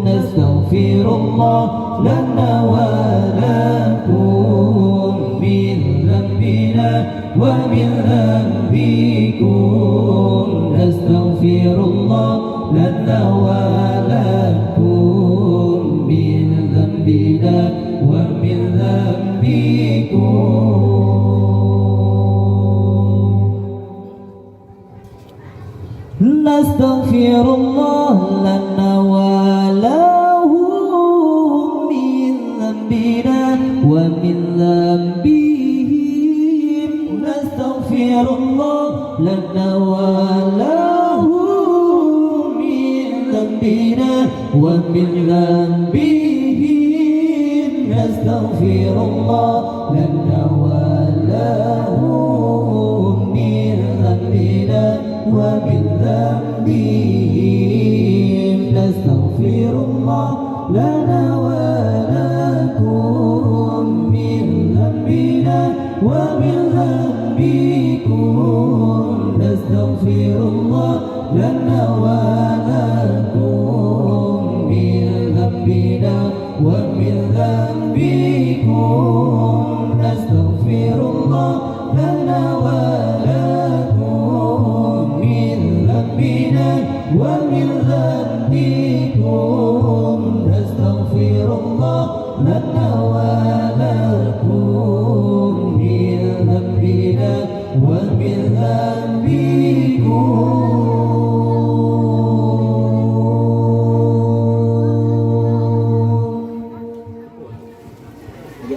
نستغفر الله لنا ولكم من ذنبنا ومن ذنبكم نستغفر الله لنا ولكم من ذنبنا ومن ذنبكم نستغفر الله لنا ولهم من ذنبنا ومن ذنبهم نستغفر الله لنا ولهم من ذنبنا ومن ذنبهم نستغفر الله لنا ولهم من ذنبنا ومن ذنبهم نستغفر الله لنا ولكم من ذنبنا ومن ذنبكم نستغفر الله لنا ولكم من ذنبنا ومن ذنبكم